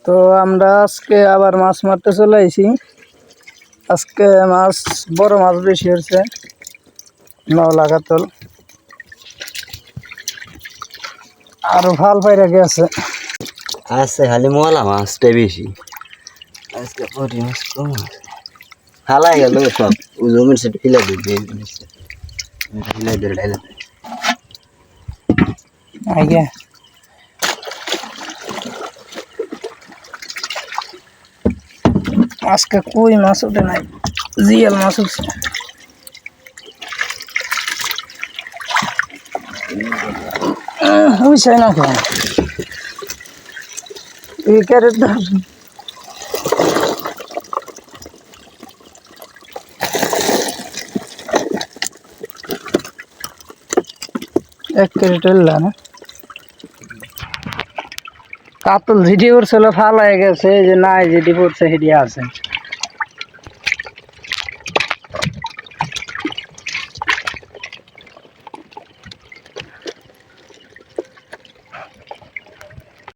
তো আমরা আজকে আবার মাছ মারতে চলে আইছি। আজকে মাছ বড় মাছ বেশি হচ্ছে, নওলা কাতল আরো ভাল পাইরা গেছে। আজকে খালি মলা মাছটা বেশি, আজকে পরি মাছ কম আছে। হালাই গেল সব জমির সেটা ফিলে দিবে, ফিলে দিয়ে ডাইলে আগে আজকে কই মাছ ওঠে নাই, জিয়াল মাছ উঠছে। ওই চাই না কেন এই ক্যারেট এক ক্যারেট না কাতল ঝিটি পড়ছিল, ফালাই গেছে যে নাই যেটি পড়ছে সেটি আছে।